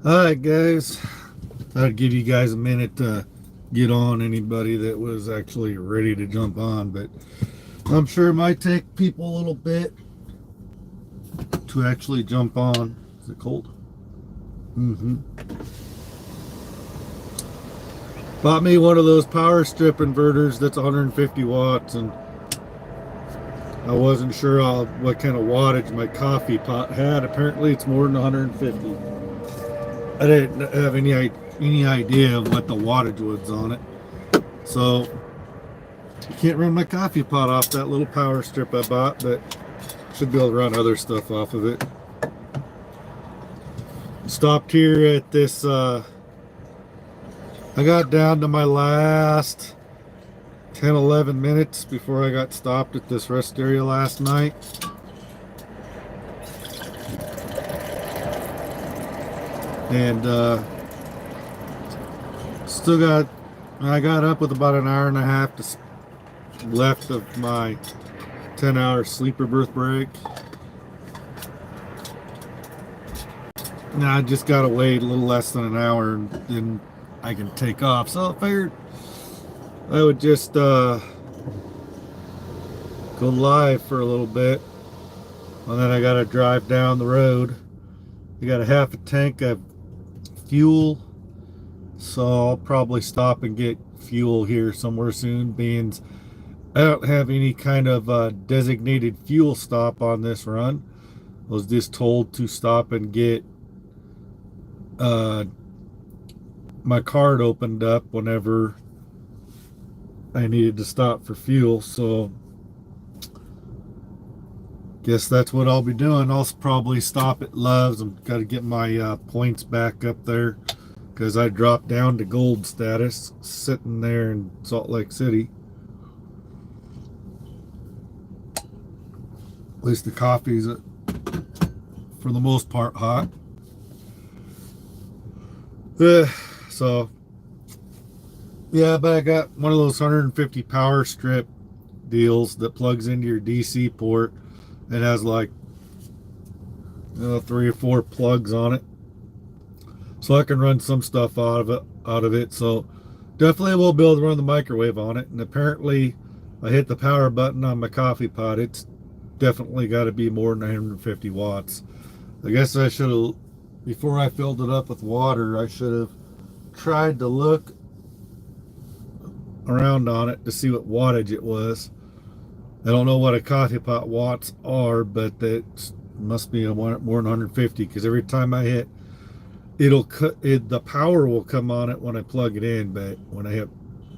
Alright guys, I'd give you guys a minute to get on, anybody that was actually ready to jump on, but I'm sure it might take people a little bit to actually jump on. Is it cold? Mm-hmm. Bought me one of those power strip inverters that's 150 watts, and I wasn't sure what kind of wattage my coffee pot had. Apparently it's more than 150. I didn't have any idea of what the wattage was on it. So I can't run my coffee pot off that little power strip I bought, but should be able to run other stuff off of it. Stopped here at this, I got down to my last 10-11 minutes before I got stopped at this rest area last night. And I got up with about an hour and a half left of my 10-hour sleeper birth break. Now I just gotta wait a little less than an hour and then I can take off. So I figured I would just go live for a little bit, and then I gotta drive down the road. I got a half a tank of fuel, so I'll probably stop and get fuel here somewhere soon, being I don't have any kind of designated fuel stop on this run. I was just told to stop and get my card opened up whenever I needed to stop for fuel, so guess that's what I'll be doing. I'll probably stop at Love's. I've got to get my points back up there because I dropped down to gold status sitting there in Salt Lake City. At least the coffee's for the most part hot. So yeah, but I got one of those 150 power strip deals that plugs into your DC port. It has like 3 or 4 plugs on it, so I can run some stuff out of it. So definitely will be able to run the microwave on it. And apparently I hit the power button on my coffee pot. It's definitely got to be more than 150 watts. I guess I should have, before I filled it up with water, I should have tried to look around on it to see what wattage it was. I don't know what a coffee pot watts are, but that must be more than 150, because every time I hit, the power will come on it when I plug it in, but when I hit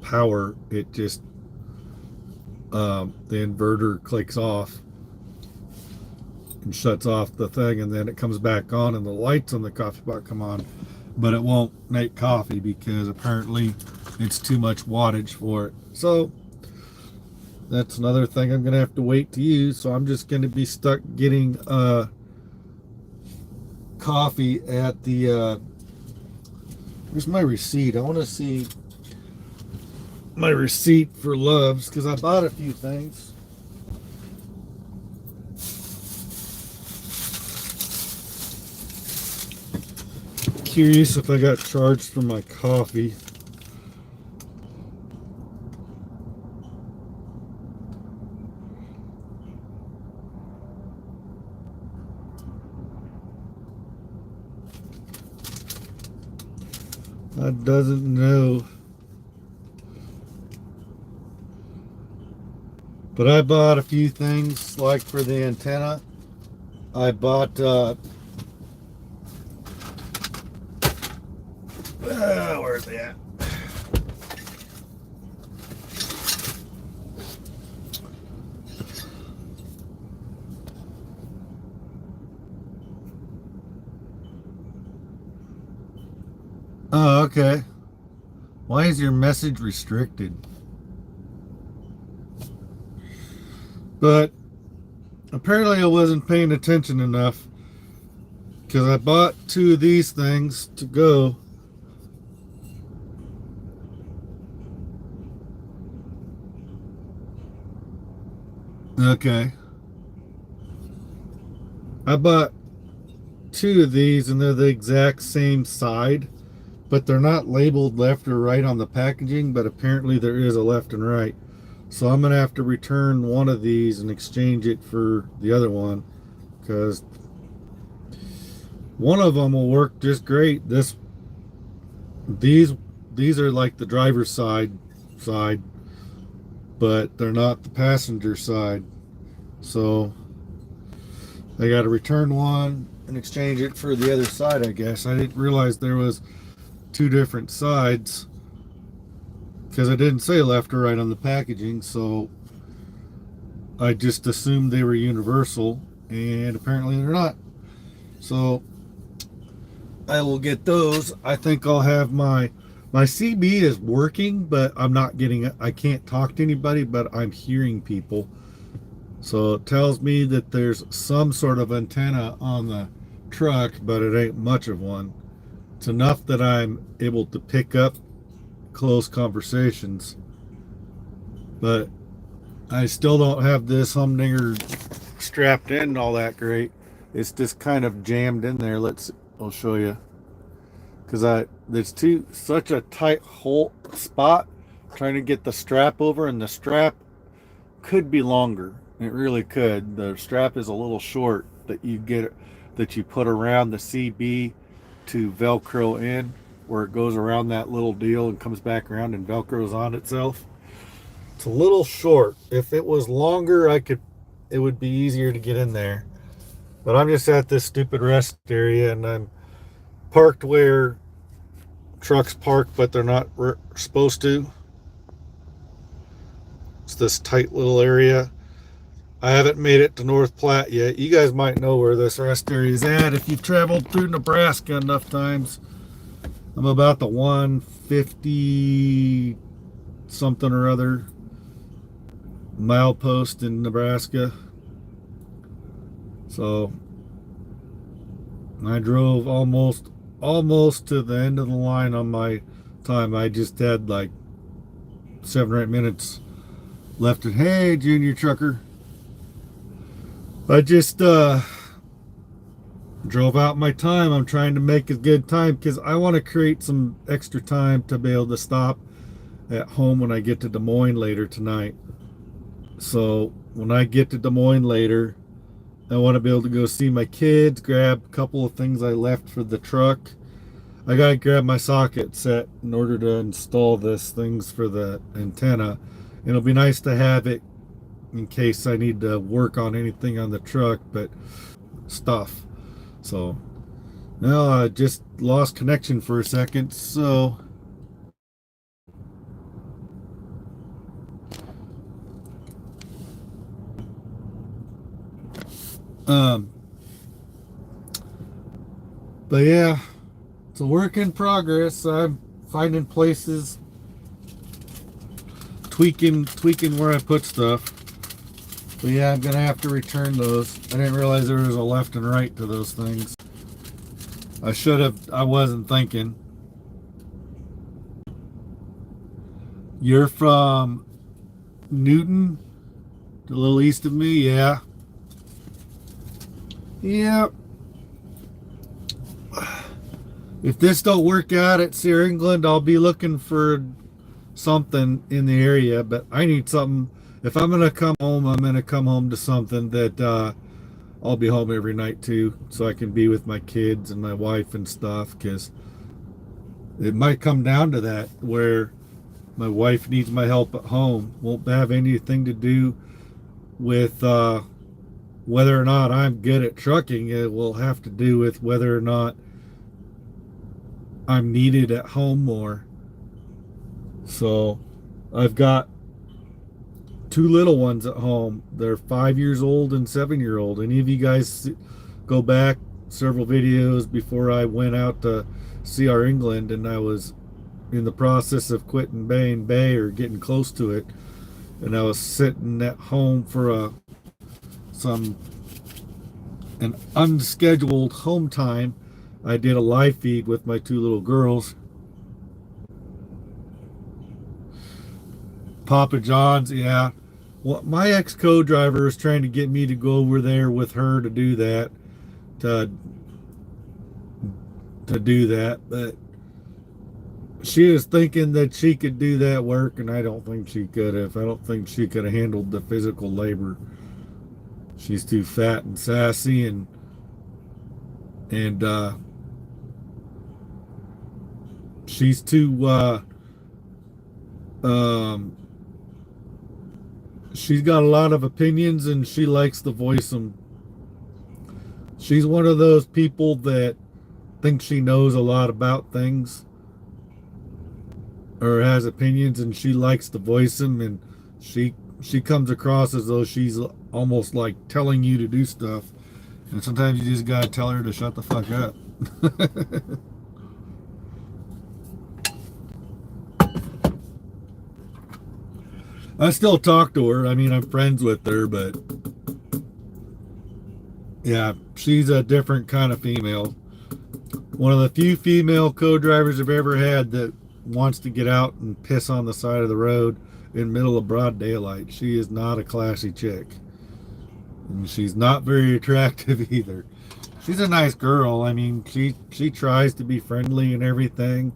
power, it just the inverter clicks off and shuts off the thing, and then it comes back on and the lights on the coffee pot come on, but it won't make coffee because apparently it's too much wattage for it. So that's another thing I'm gonna have to wait to use. So I'm just gonna be stuck getting coffee at the where's my receipt? I want to see my receipt for Love's because I bought a few things. Curious if I got charged for my coffee. I doesn't know. But I bought a few things, like for the antenna. I bought where's they at? Oh, okay. Why is your message restricted? But apparently I wasn't paying attention enough, because I bought 2 of these things to go. Okay. I bought two of these, and they're the exact same side, but they're not labeled left or right on the packaging, but apparently there is a left and right. So I'm gonna have to return one of these and exchange it for the other one, because one of them will work just great. These are like the driver's side, but they're not the passenger side. So I got to return one and exchange it for the other side, I guess. I didn't realize there was two different sides, because it didn't say left or right on the packaging, so I just assumed they were universal, and apparently they're not. So I will get those. I think I'll have my CB is working, but I'm not getting it. I can't talk to anybody, but I'm hearing people. So it tells me that there's some sort of antenna on the truck, but it ain't much of one. It's enough that I'm able to pick up close conversations, but I still don't have this humdinger strapped in all that great. It's just kind of jammed in there. I'll show you, because there's such a tight hole spot trying to get the strap over, and the strap could be longer. It really could. The strap is a little short that you put around the CB to Velcro in, where it goes around that little deal and comes back around and Velcros on itself. It's a little short. If it was longer, it would be easier to get in there. But I'm just at this stupid rest area, and I'm parked where trucks park, but they're not supposed to. It's this tight little area. I haven't made it to North Platte yet. You guys might know where this rest area is at if you've traveled through Nebraska enough times. I'm about the 150 something or other milepost in Nebraska. So I drove almost to the end of the line on my time. I just had like 7 or 8 minutes left. And hey, junior trucker, I just drove out my time. I'm trying to make a good time, because I want to create some extra time to be able to stop at home when I get to Des Moines later tonight. So when I get to Des Moines later, I want to be able to go see my kids, grab a couple of things I left for the truck. I gotta grab my socket set in order to install this things for the antenna. It'll be nice to have it in case I need to work on anything on the truck, but stuff. So now I just lost connection for a second, so but yeah, it's a work in progress. I'm finding places, tweaking where I put stuff. But yeah, I'm gonna have to return those. I didn't realize there was a left and right to those things. I wasn't thinking. You're from Newton, a little east of me, yeah. Yep. If this don't work out at Sierra England, I'll be looking for something in the area, but I need something. If I'm gonna come home, I'm gonna come home to something that I'll be home every night too, so I can be with my kids and my wife and stuff, because it might come down to that, where my wife needs my help at home. Won't have anything to do with whether or not I'm good at trucking. It will have to do with whether or not I'm needed at home more. So I've got 2 little ones at home. They're 5 years old and 7-year-old. Any of you guys go back several videos before I went out to CR England, and I was in the process of quitting Bay or getting close to it, and I was sitting at home for an unscheduled home time. I did a live feed with my 2 little girls. Papa John's, yeah. Well, my ex co-driver is trying to get me to go over there with her to do that, to to do that, but she was thinking that she could do that work, and I don't think she could have. I don't think she could have handled the physical labor. She's too fat and sassy, and she's too um, she's got a lot of opinions, and she likes to voice them. She's one of those people that thinks she knows a lot about things or has opinions, and she likes to voice them, and she comes across as though she's almost like telling you to do stuff, and sometimes you just gotta tell her to shut the fuck up. I still talk to her. I mean, I'm friends with her, but yeah, she's a different kind of female. One of the few female co-drivers I've ever had that wants to get out and piss on the side of the road in the middle of broad daylight. She is not a classy chick. And she's not very attractive either. She's a nice girl. I mean, she tries to be friendly and everything.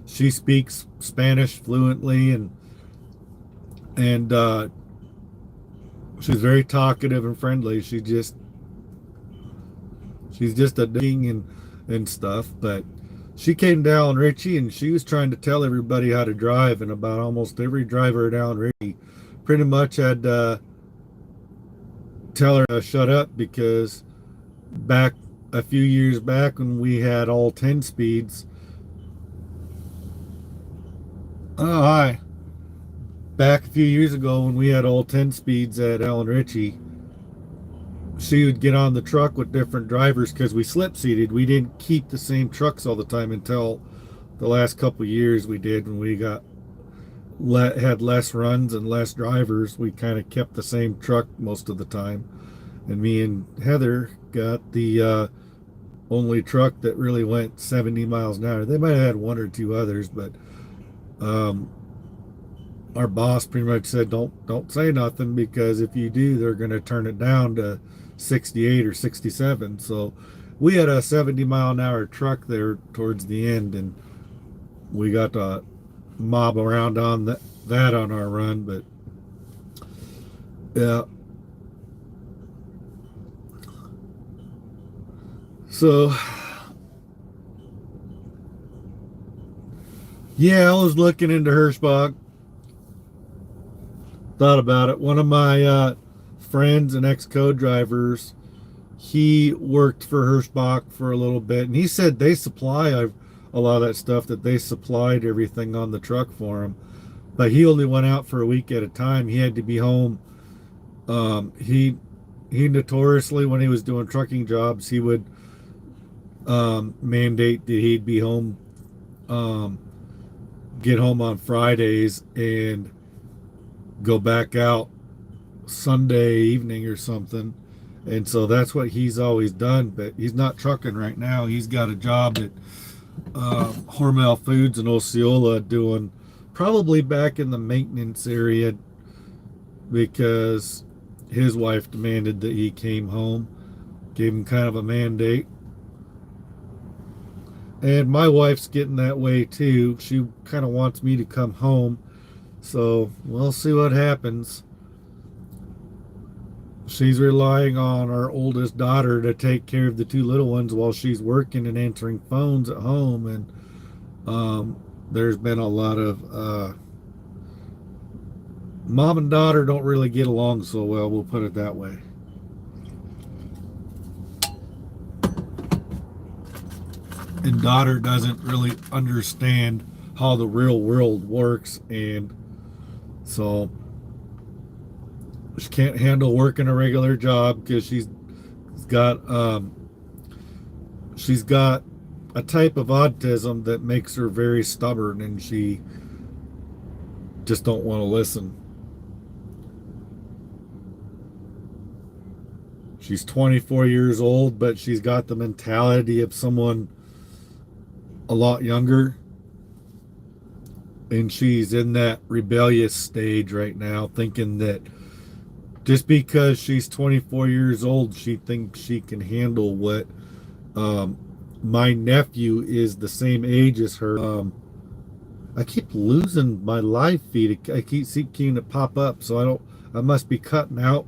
She speaks Spanish fluently, and she's very talkative and friendly. She's just a ding and stuff, but she came down Richie, and she was trying to tell everybody how to drive, and about almost every driver down Richie pretty much had to tell her to shut up, because back a few years back when we had all 10 speeds. Oh, hi. Back a few years ago when we had all 10 speeds at Alan Ritchie, she would get on the truck with different drivers because we slip seated. We didn't keep the same trucks all the time until the last couple of years we did, when we had less runs and less drivers. We kind of kept the same truck most of the time. And me and Heather got the only truck that really went 70 miles an hour. They might have had one or two others, but our boss pretty much said, don't say nothing, because if you do, they're going to turn it down to 68 or 67. So we had a 70 mile an hour truck there towards the end, and we got to mob around on that on our run. But yeah, so yeah, I was looking into Hirschbach. Thought about it. One of my friends and ex-co-drivers, he worked for Hirschbach for a little bit, and he said they supply a lot of that stuff, that they supplied everything on the truck for him, but he only went out for a week at a time. He had to be home. He notoriously, when he was doing trucking jobs, he would mandate that he'd be home, get home on Fridays and go back out Sunday evening or something. And so that's what he's always done, but he's not trucking right now. He's got a job at Hormel Foods in Osceola, doing probably back in the maintenance area, because his wife demanded that he came home, gave him kind of a mandate. And my wife's getting that way too. She kind of wants me to come home. So we'll see what happens. She's relying on our oldest daughter to take care of the two little ones while she's working and answering phones at home. And there's been a lot of mom and daughter don't really get along so well, we'll put it that way. And daughter doesn't really understand how the real world works, and so she can't handle working a regular job, because she's got a type of autism that makes her very stubborn, and she just don't want to listen. She's 24 years old, but she's got the mentality of someone a lot younger. And she's in that rebellious stage right now, thinking that just because she's 24 years old, she thinks she can handle what my nephew is the same age as her. I keep losing my live feed. I keep seeing it pop up, so I must be cutting out.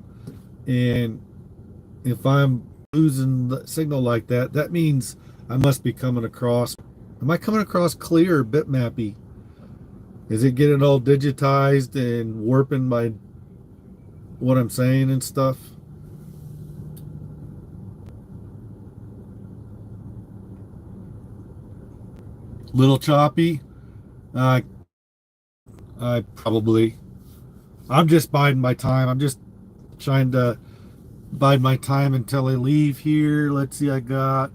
And if I'm losing the signal like that, that means I must be coming across. Am I coming across clear or bitmappy? Is it getting all digitized and warping my what I'm saying and stuff? Little choppy. Uh, I probably. I'm just biding my time. I'm just trying to bide my time until I leave here. Let's see, I got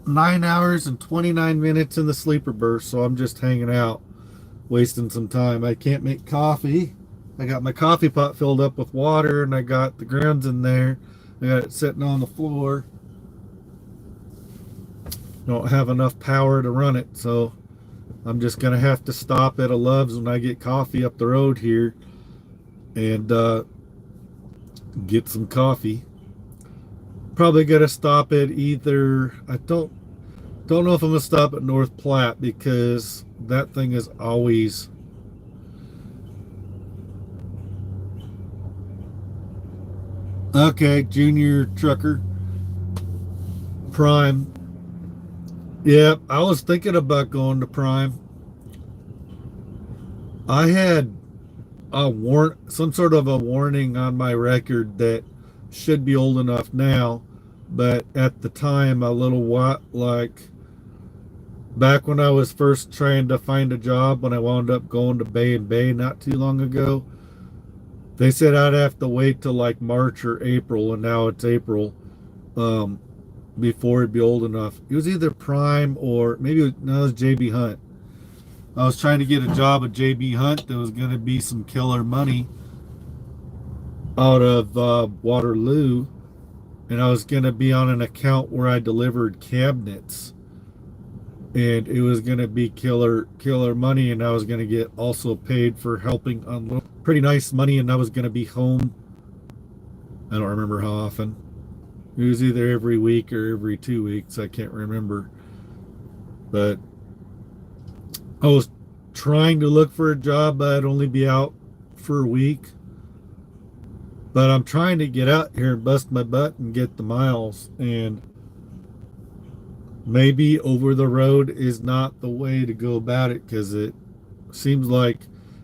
9 hours and 29 minutes in the sleeper burst, so I'm just hanging out, wasting some time. I can't make coffee. I got my coffee pot filled up with water, and I got the grounds in there. I got it sitting on the floor. Don't have enough power to run it, so I'm just gonna have to stop at a Love's when I get coffee up the road here and get some coffee. Probably gonna stop at either, I don't know if I'm gonna stop at North Platte because that thing is always okay. Junior trucker Prime. Yeah, I was thinking about going to Prime. I had some sort of a warning on my record that should be old enough now, but at the time, a little while, like back when I was first trying to find a job, when I wound up going to Bay and Bay not too long ago, they said I'd have to wait till like March or April, and now it's April, um, before it'd be old enough. It was either Prime or maybe no, it was JB Hunt. I was trying to get a job at JB Hunt. There was going to be some killer money out of Waterloo, and I was going to be on an account where I delivered cabinets, and it was going to be killer money, and I was going to get also paid for helping unload. Pretty nice money, and I was going to be home. I don't remember how often. It was either every week or every 2 weeks. I can't remember, but I was trying to look for a job, but I'd only be out for a week. But I'm trying to get out here and bust my butt and get the miles. And maybe over the road is not the way to go about it, because it seems like,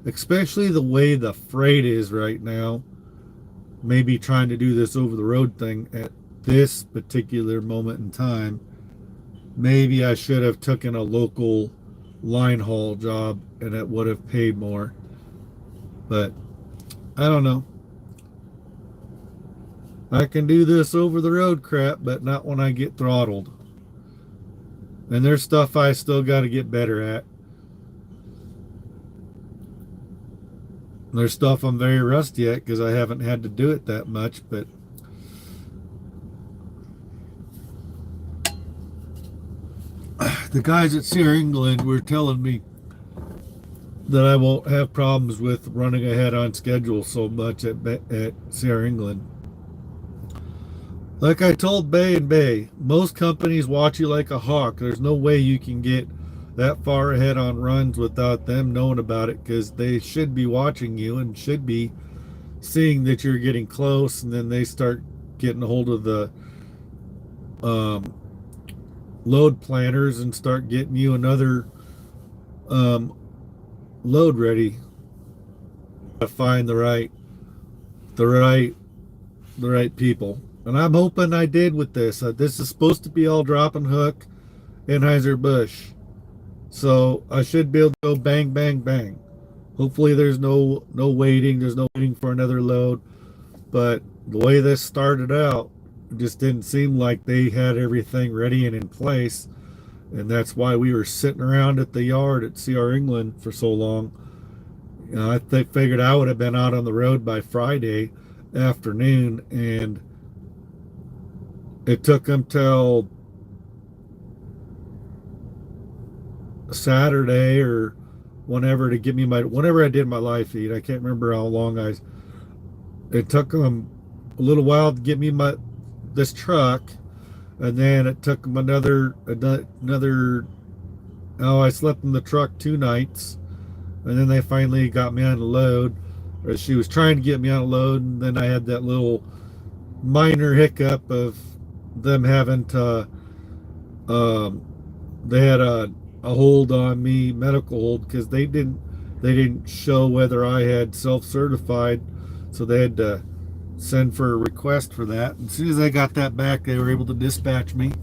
especially the way the freight is right now, maybe trying to do this over the road thing at this particular moment in time, maybe I should have taken a local line haul job and it would have paid more. But I don't know. I can do this over the road crap, but not when I get throttled. And there's stuff I still got to get better at. There's stuff I'm very rusty at because I haven't had to do it that much, but the guys at Sierra England were telling me that I won't have problems with running ahead on schedule so much at Sierra England. Like I told Bay and Bay, most companies watch you like a hawk. There's no way you can get that far ahead on runs without them knowing about it, because they should be watching you and should be seeing that you're getting close, and then they start getting a hold of the load planners and start getting you another load ready. To find the right people, and I'm hoping I did with this. This is supposed to be all drop and hook Anheuser-Busch, so I should be able to go bang bang bang. Hopefully there's no waiting. There's no waiting for another load. But the way this started out, it just didn't seem like they had everything ready and in place. And that's why we were sitting around at the yard at CR England for so long. You know, I figured I would have been out on the road by Friday afternoon, and it took them till Saturday or whenever to give me whenever I did my live feed. I can't remember how long it took them a little while to get me this truck, and then it took them another. Oh, I slept in the truck 2 nights, and then they finally got me on the load. Or she was trying to get me on a load, and then I had that little minor hiccup of them having to. Um, they had a hold on me, medical hold, because they didn't show whether I had self-certified, so they had to send for a request for that. And as soon as I got that back, they were able to dispatch me.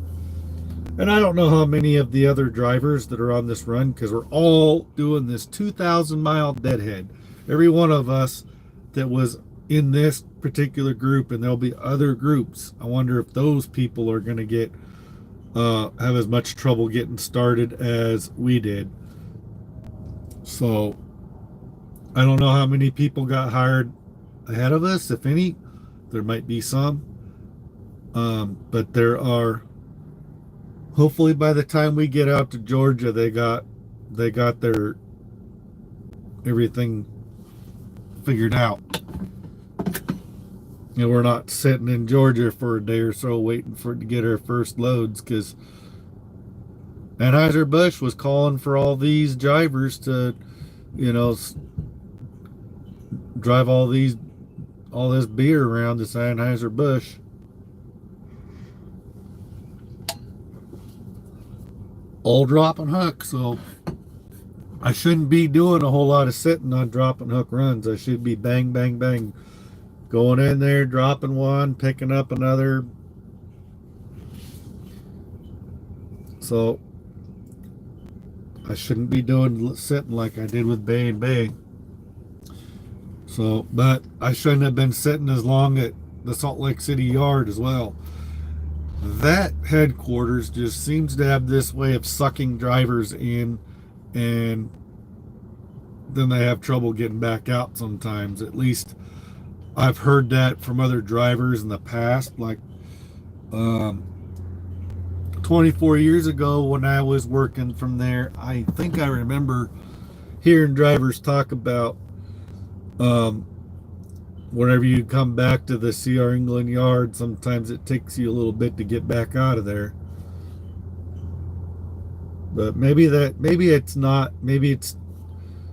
And I don't know how many of the other drivers that are on this run, because we're all doing this 2,000-mile deadhead. Every one of us that was in this particular group, and there'll be other groups. I wonder if those people are going to get have as much trouble getting started as we did. So I don't know how many people got hired ahead of us, if any. There might be some, but there are. Hopefully, by the time we get out to Georgia, they got their everything figured out. And we're not sitting in Georgia for a day or so waiting for it to get our first loads, because Anheuser-Busch was calling for all these drivers to, drive all this beer around this Anheuser-Busch. All dropping hook, so I shouldn't be doing a whole lot of sitting on dropping hook runs. I should be bang, bang, bang, going in there, dropping one, picking up another. So I shouldn't be doing sitting like I did with Bay and Bay. So, but I shouldn't have been sitting as long at the Salt Lake City yard as well. That headquarters just seems to have this way of sucking drivers in, and then they have trouble getting back out sometimes. At least I've heard that from other drivers in the past. Like 24 years ago when I was working from there, I think I remember hearing drivers talk about whenever you come back to the C.R. England yard, sometimes it takes you a little bit to get back out of there. But maybe it's not, maybe it's,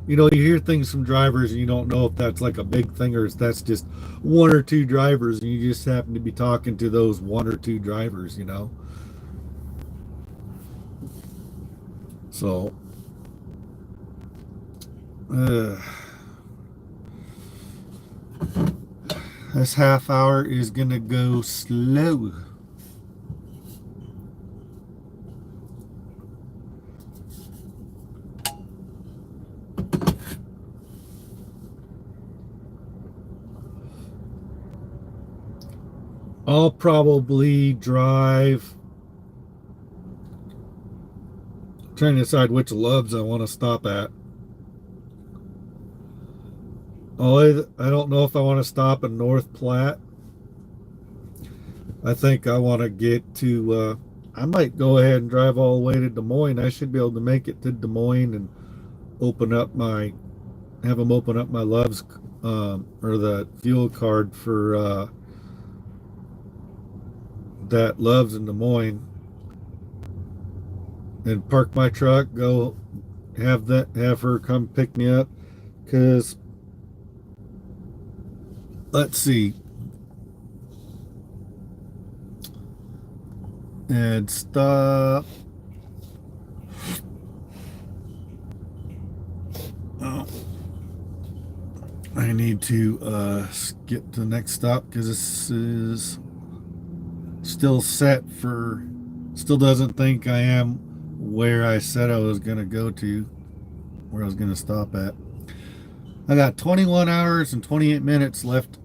you hear things from drivers and you don't know if that's like a big thing or if that's just one or two drivers and you just happen to be talking to those one or two drivers, So, this half hour is gonna go slow. I'll probably drive. I'm trying to decide which Loves I want to stop at. I don't know if I want to stop in North Platte. I think I want to get to, I might go ahead and drive all the way to Des Moines. I should be able to make it to Des Moines and have them open up my Loves, or the fuel card for that Loves in Des Moines, and park my truck, go have her come pick me up, because let's see, and stop. Oh, I need to get to the next stop because this is still still doesn't think I am where I said I was going to go to, where I was going to stop at. I got 21 hours and 28 minutes left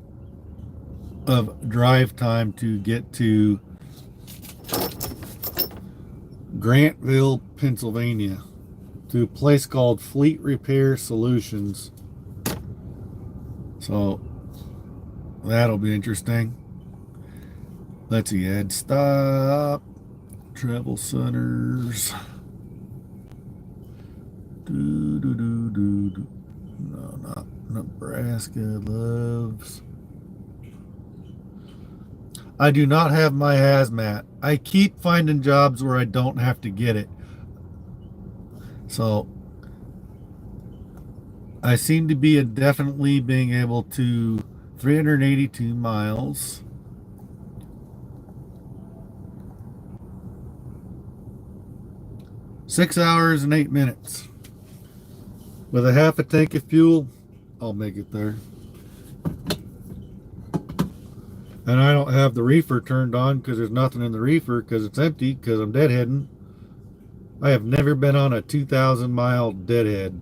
of drive time to get to Grantville, Pennsylvania, to a place called Fleet Repair Solutions. So that'll be interesting. Let's see, add stop, travel centers. No, not Nebraska Loves. I do not have my hazmat. I keep finding jobs where I don't have to get it. So I seem to be indefinitely being able to 382 miles. Six hours and 8 minutes. With a half a tank of fuel, I'll make it there. And I don't have the reefer turned on because there's nothing in the reefer because it's empty because I'm deadheading. I have never been on a 2,000 mile deadhead.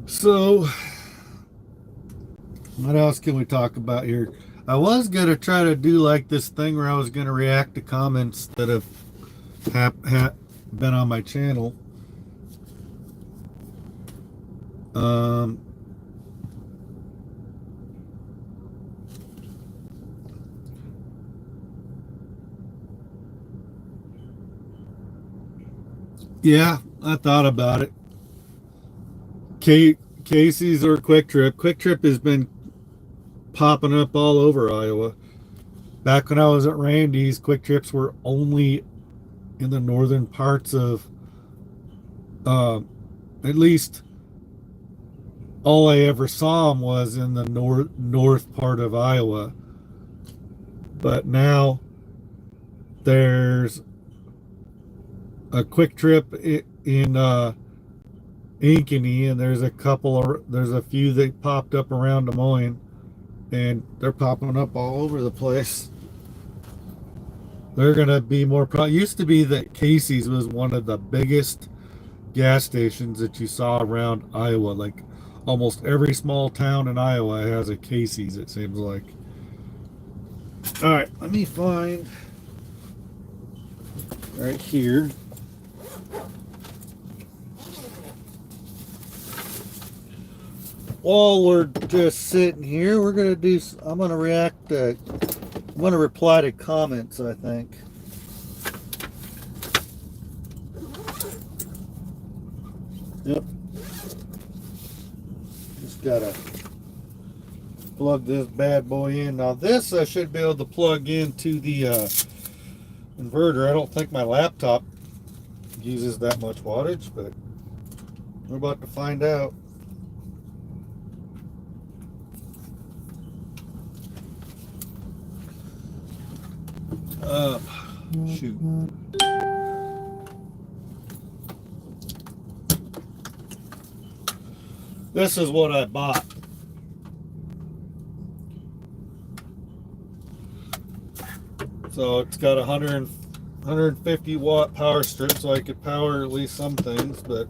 So, what else can we talk about here? I was going to try to do like this thing where I was going to react to comments that have been on my channel. Yeah, I thought about it. Casey's or Quick Trip. Quick Trip has been popping up all over Iowa. Back when I was at Randy's, Quick Trips were only in the northern parts of, at least all I ever saw them was in the north part of Iowa. But now there's a Quick Trip in Ankeny, and there's a few that popped up around Des Moines, and they're popping up all over the place. They're gonna be more used to be that Casey's was one of the biggest gas stations that you saw around Iowa. Like almost every small town in Iowa has a Casey's, it seems like. All right, let me find right here. While we're just sitting here, I'm gonna react to, I'm gonna reply to comments, I think. Yep. Just gotta plug this bad boy in. Now this I should be able to plug into the inverter. I don't think my laptop uses that much wattage, but we're about to find out. Shoot. This is what I bought. So it's got 150 watt power strip, so I could power at least some things, but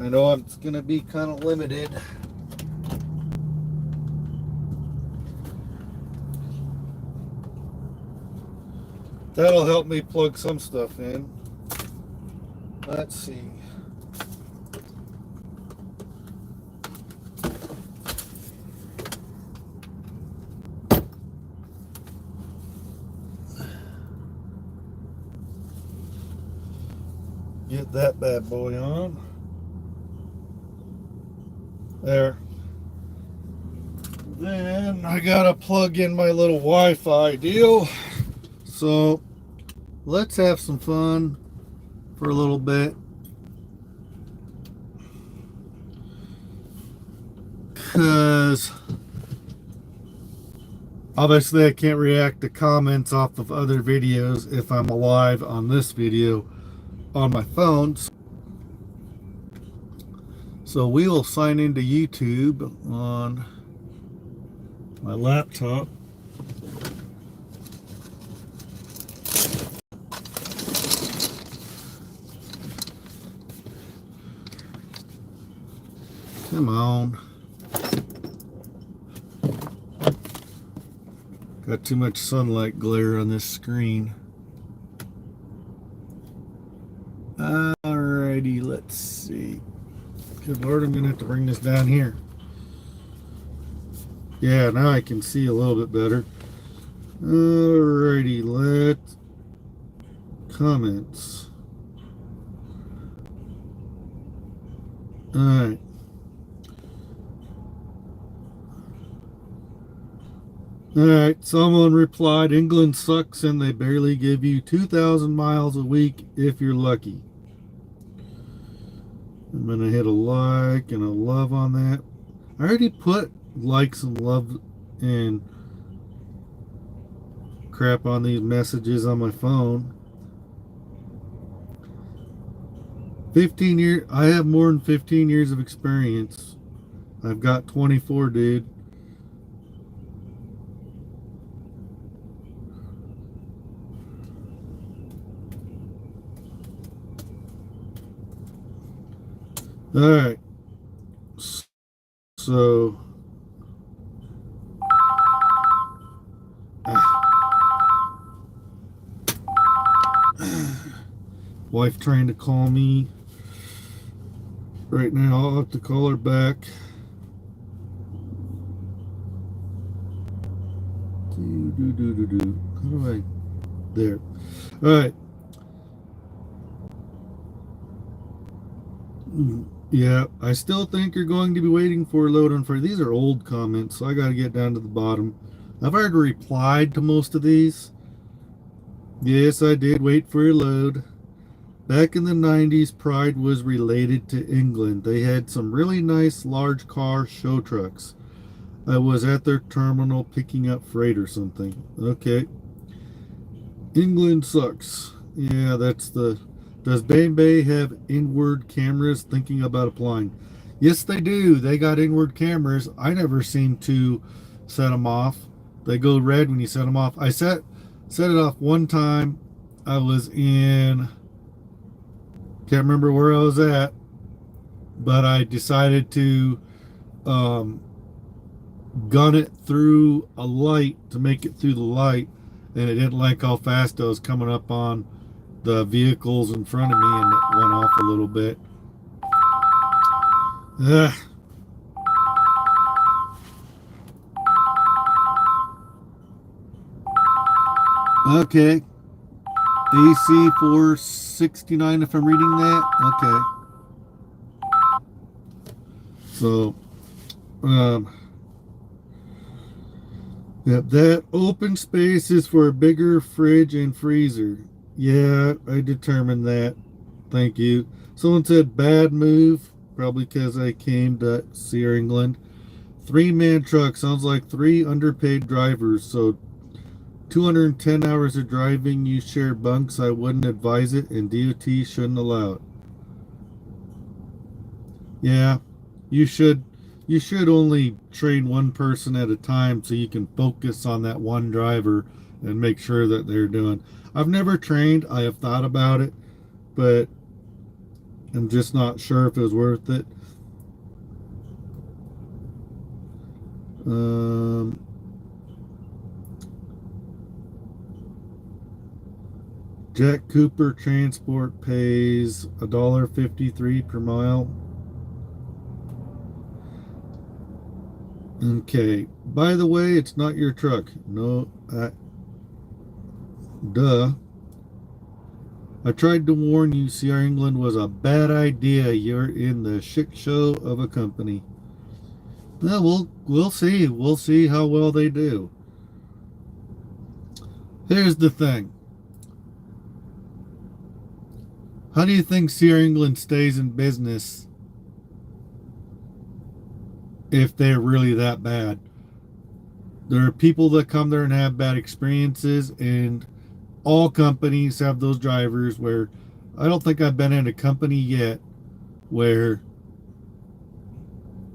I know it's going to be kind of limited. That'll help me plug some stuff in. Let's see. Get that bad boy on. There. Then I gotta plug in my little Wi-Fi deal. So let's have some fun for a little bit. Because obviously I can't react to comments off of other videos if I'm alive on this video on my phone. So we will sign into YouTube on my laptop. Come on. Got too much sunlight glare on this screen. Alrighty, let's see. Good Lord, I'm gonna have to bring this down here. Yeah, now I can see a little bit better. Alrighty, let's comments. Alright. Alright, someone replied, England sucks and they barely give you 2,000 miles a week if you're lucky. I'm going to hit a like and a love on that. I already put likes and love and crap on these messages on my phone. 15 years, I have more than 15 years of experience. I've got 24, dude. All right. So, wife trying to call me right now. I'll have to call her back. How do I? There. All right. Yeah, I still think you're going to be waiting for a load on for these are old comments, so I got to get down to the bottom. I've already replied to most of these. Yes, I did wait for a load. Back in the 90s, Pride was related to England. They had some really nice large car show trucks. I was at their terminal picking up freight or something. Okay. England sucks. Yeah, that's the. Does Bay have inward cameras thinking about applying? Yes, they do. They got inward cameras. I never seem to set them off. They go red when you set them off. I set it off one time. I was in. Can't remember where I was at, but I decided to um, gun it through a light to make it through the light, and it didn't like how fast I was coming up on the vehicles in front of me, and it went off a little bit. Ugh. Okay. AC 469 if I'm reading that. Okay. So, yep, that open space is for a bigger fridge and freezer. Yeah, I determined that. Thank you. Someone said bad move, probably because I came to Sierra England. 3-man truck sounds like 3 underpaid drivers. So 210 hours of driving, you share bunks. I wouldn't advise it, and DOT shouldn't allow it. Yeah, you should. You should only train one person at a time so you can focus on that one driver and make sure that they're doing. I've never trained. I have thought about it, but I'm just not sure if it was worth it. Um, Jack Cooper Transport pays $1.53 per mile. Okay. By the way, it's not your truck. No, duh. I tried to warn you, Sierra England was a bad idea. You're in the shit show of a company. Well, we'll see. We'll see how well they do. Here's the thing. How do you think Sierra England stays in business if they're really that bad? There are people that come there and have bad experiences, and all companies have those drivers where I don't think I've been in a company yet where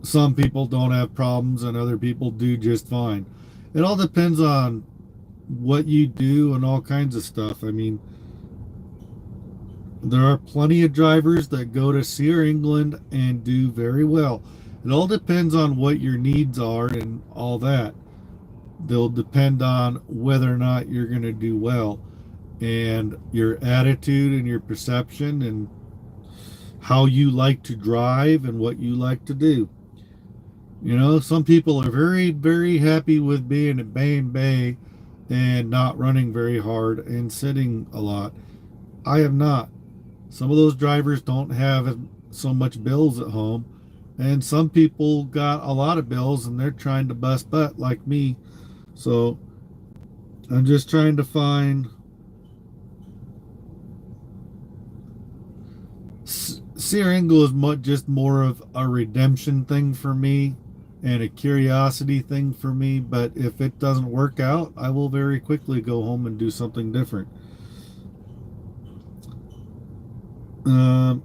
some people don't have problems and other people do just fine. It all depends on what you do and all kinds of stuff. I mean, there are plenty of drivers that go to Sierra England and do very well. It all depends on what your needs are and all that. They'll depend on whether or not you're going to do well, and your attitude and your perception and how you like to drive and what you like to do. You know, some people are very, very happy with being at Bay and Bay and not running very hard and sitting a lot. I have not. Some of those drivers don't have so much bills at home, and some people got a lot of bills and they're trying to bust butt like me. So I'm just trying to find. Sierra Angle is just more of a redemption thing for me and a curiosity thing for me. But if it doesn't work out, I will very quickly go home and do something different.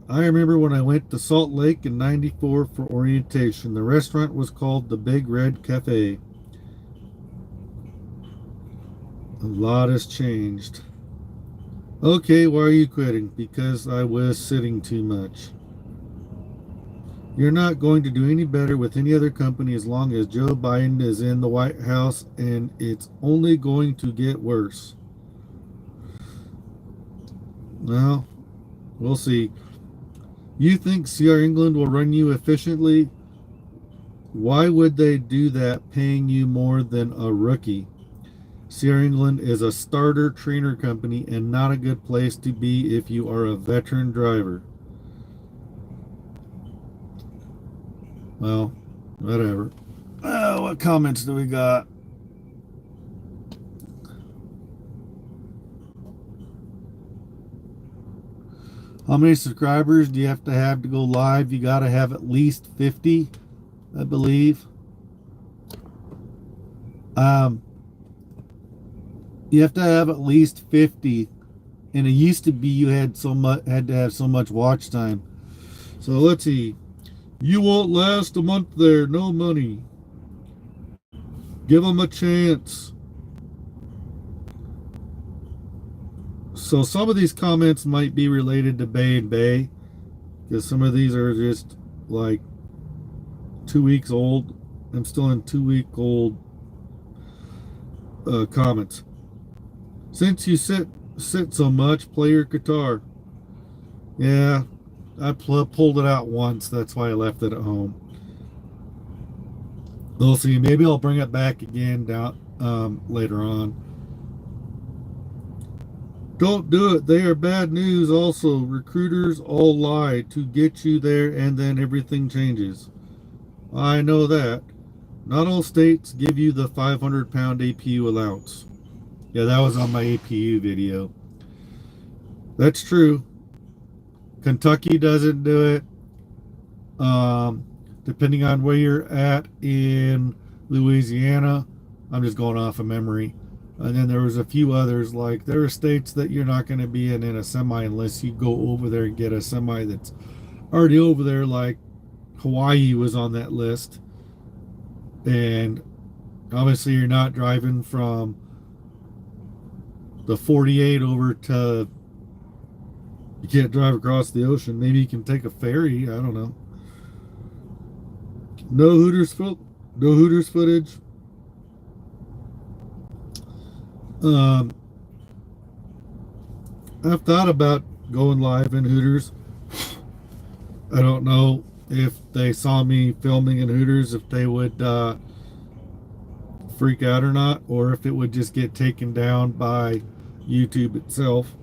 I remember when I went to Salt Lake in '94 for orientation. The restaurant was called the Big Red Cafe. A lot has changed. Okay, why are you quitting? Because I was sitting too much. You're not going to do any better with any other company as long as Joe Biden is in the White House, and it's only going to get worse. Well, we'll see. You think CR England will run you efficiently? Why would they do that paying you more than a rookie? CR England is a starter trainer company and not a good place to be if you are a veteran driver. Well, whatever. What comments do we got? How many subscribers do you have to go live? You got to have at least 50, I believe. You have to have at least 50, and it used to be you had to have so much watch time. So let's see. You won't last a month there. No money. Give them a chance. So some of these comments might be related to Bay and Bay, because some of these are just like 2 weeks old. I'm still in 2 week old comments. Since you sit so much, play your guitar. Yeah, I pulled it out once. That's why I left it at home. We'll see. Maybe I'll bring it back again down later on. Don't do it. They are bad news. Also, recruiters all lie to get you there, and then everything changes. I know that. Not all states give you the 500-pound APU allowance. Yeah, that was on my APU video. That's true. Kentucky doesn't do it. Depending on where you're at in Louisiana, I'm just going off of memory. And then there was a few others, like there are states that you're not going to be in a semi unless you go over there and get a semi that's already over there, like Hawaii was on that list. And obviously you're not driving from the 48 over to, you can't drive across the ocean. Maybe you can take a ferry. I don't know. No Hooters footage. I've thought about going live in Hooters. I don't know if they saw me filming in Hooters, if they would freak out or not, or if it would just get taken down by YouTube itself.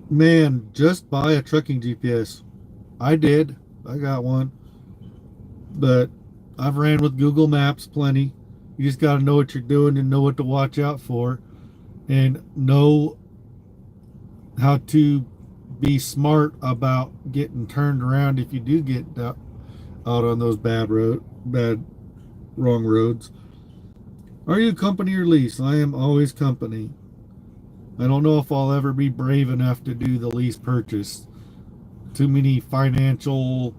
Man, just buy a trucking GPS. I did. I got one. But I've ran with Google Maps plenty. You just got to know what you're doing and know what to watch out for and know how to be smart about getting turned around if you do get out on those wrong roads. Are you company or lease? I am always company. I don't know if I'll ever be brave enough to do the lease purchase. Too many financial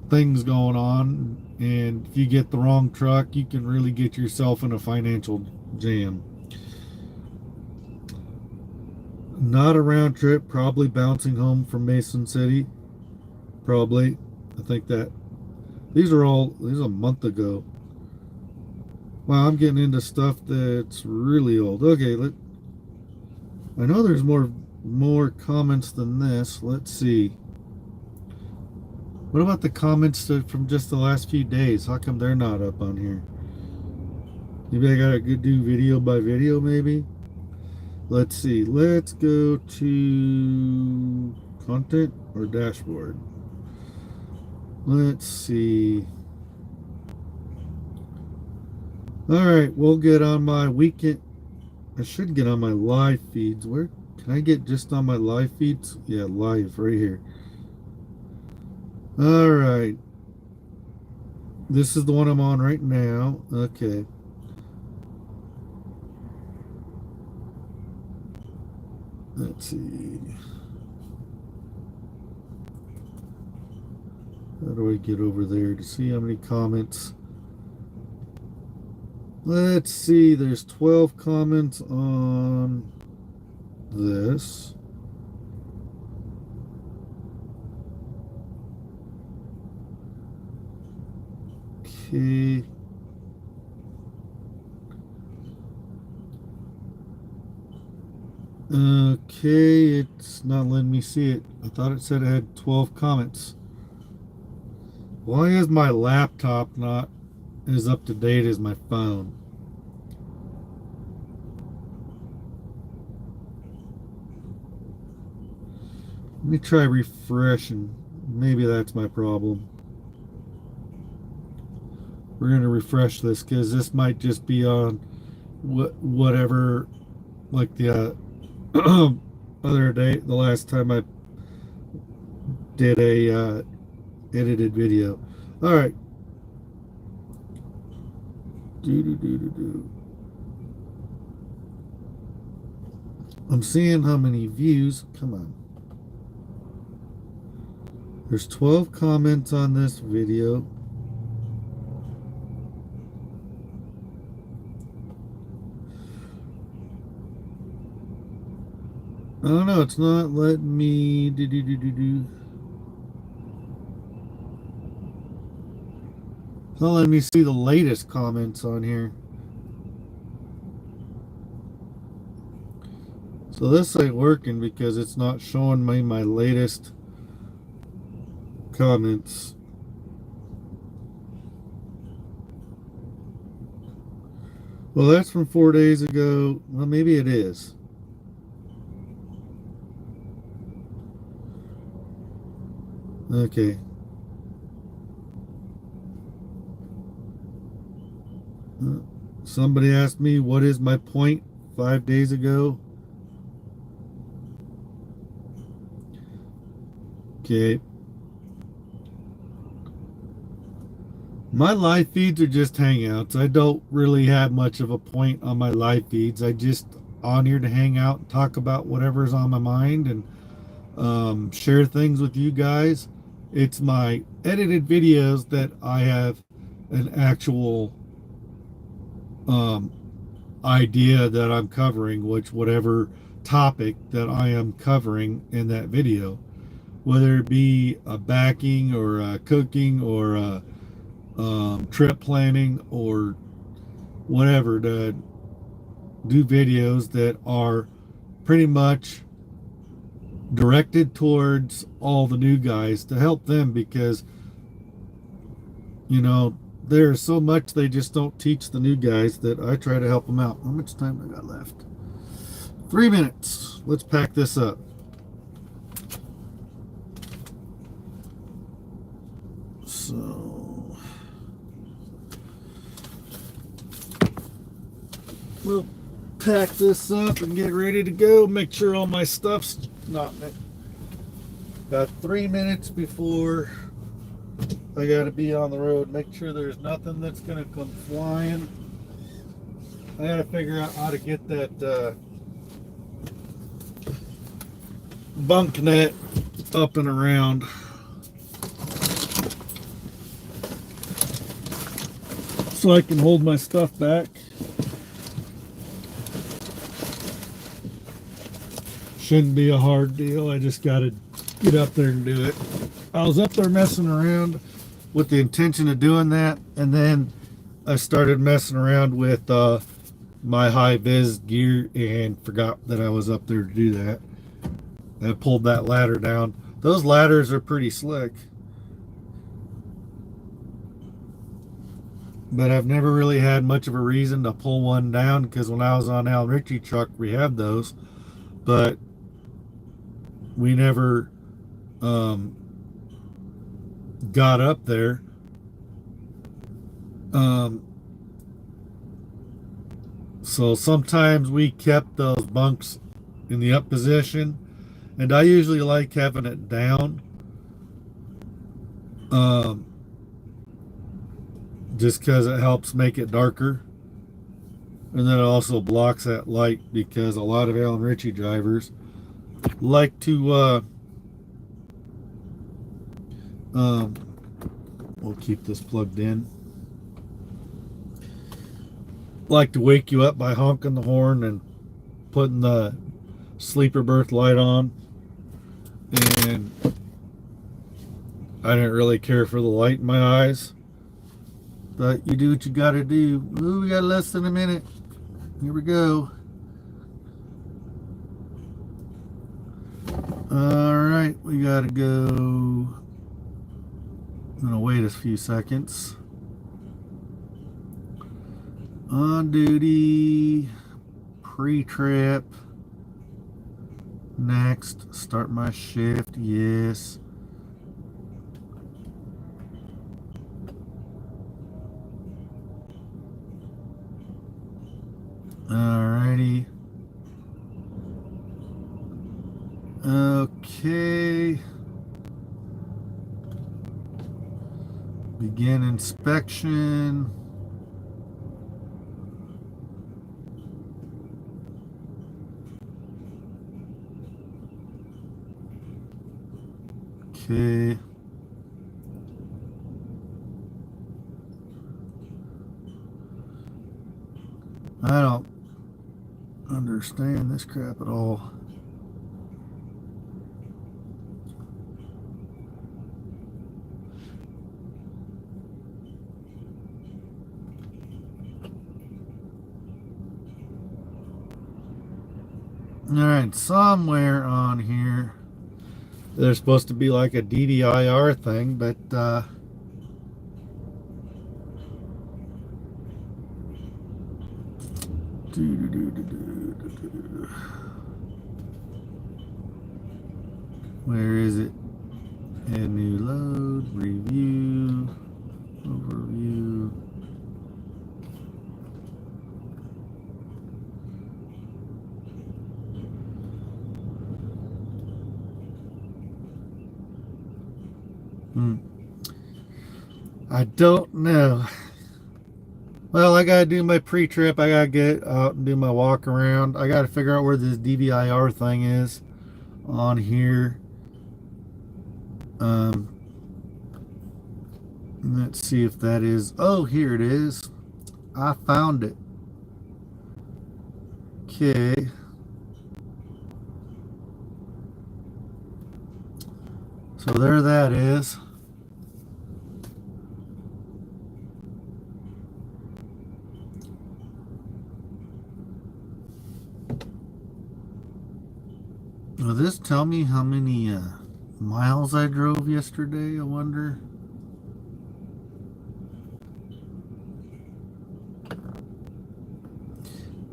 things going on, and if you get the wrong truck, you can really get yourself in a financial jam. Not a round trip, probably bouncing home from Mason City. Probably. I think that these are a month ago. Wow, I'm getting into stuff that's really old. Okay, I know there's more more comments than this. Let's see. What about the comments from just the last few days? How come they're not up on here? Maybe I gotta do video by video, maybe? Let's see. Let's go to content or dashboard. Let's see. Alright, we'll get on my weekend. I should get on my live feeds. Where can I get just on my live feeds? Yeah, live right here. Alright. This is the one I'm on right now. Okay. Let's see. How do I get over there to see how many comments? Let's see. There's 12 comments on this. Okay. Okay, it's not letting me see it. I thought it said it had 12 comments. Why is my laptop not as up to date as my phone? Let me try refreshing. Maybe that's my problem. We're going to refresh this because this might just be on whatever, like the other day, the last time I did a edited video. All right. I'm seeing how many views. Come on. There's 12 comments on this video. I don't know, it's not letting me It's not letting me see the latest comments on here. So this ain't working because it's not showing me my latest comments. Well, that's from 4 days ago. Well, maybe it is. Okay. Somebody asked me what is my point 5 days ago. Okay. My live feeds are just hangouts. I don't really have much of a point on my live feeds. I just on here to hang out and talk about whatever's on my mind and share things with you guys. It's my edited videos that I have an actual idea that I'm covering, which whatever topic that I am covering in that video, whether it be a backing or a cooking or a trip planning or whatever, to do videos that are pretty much directed towards all the new guys to help them, because you know there's so much they just don't teach the new guys that I try to help them out. How much time I got left? 3 minutes. Let's pack this up. So we'll pack this up and get ready to go. Make sure all my stuff's not in it. About 3 minutes before I gotta be on the road. Make sure there's nothing that's gonna come flying. I gotta figure out how to get that bunk net up and around. So I can hold my stuff back. Shouldn't be a hard deal. I just gotta get up there and do it. I was up there messing around with the intention of doing that, and then I started messing around with my high vis gear and forgot that I was up there to do that. and pulled that ladder down. Those ladders are pretty slick, but I've never really had much of a reason to pull one down because when I was on Alan Ritchie truck, we had those, but we never got up there. So sometimes we kept those bunks in the up position, and I usually like having it down, just because it helps make it darker, and then it also blocks that light because a lot of Alan Ritchie drivers like to we'll keep this plugged in, like to wake you up by honking the horn and putting the sleeper berth light on. And I didn't really care for the light in my eyes, but you do what you gotta do. Ooh, we got less than a minute. Here we go. All right, we gotta go. I'm gonna wait a few seconds. On duty, pre-trip. Next, start my shift. Yes. Alrighty. Okay. Begin inspection. Okay. I don't understand this crap at all. All right, somewhere on here there's supposed to be like a DDIR thing, but where is it? Add new load, review, overview. I don't know. Well, I gotta do my pre-trip. I gotta get out and do my walk around. I gotta figure out where this DVIR thing is on here. Let's see if that is. Oh, here it is. I found it. Okay. So there that is. Will this tell me how many miles I drove yesterday, I wonder?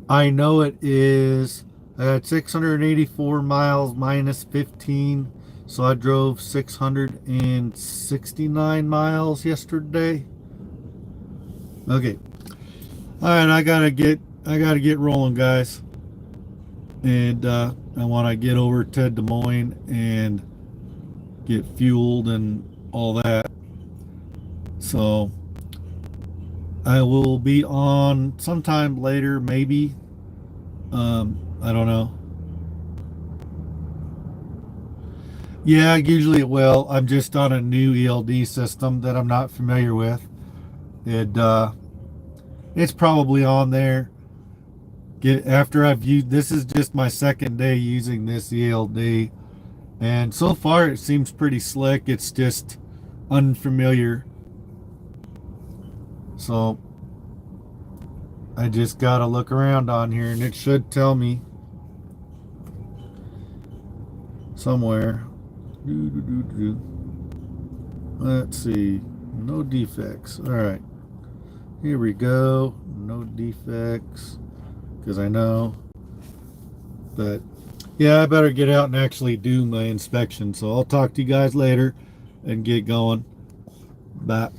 I know it is. I had 684 miles minus 15, so I drove 669 miles yesterday. Okay. All right, I gotta get rolling, guys, and I want to get over to Des Moines and get fueled and all that. So I will be on sometime later, maybe. I don't know. Yeah, usually it will. I'm just on a new ELD system that I'm not familiar with. It's probably on there. After I've used, this is just my second day using this ELD, and so far it seems pretty slick. It's just unfamiliar, so I just gotta look around on here and it should tell me. somewhere. Let's see. No defects. All right. Here we go. No defects. Because I know. But yeah, I better get out and actually do my inspection. So I'll talk to you guys later and get going. Bye.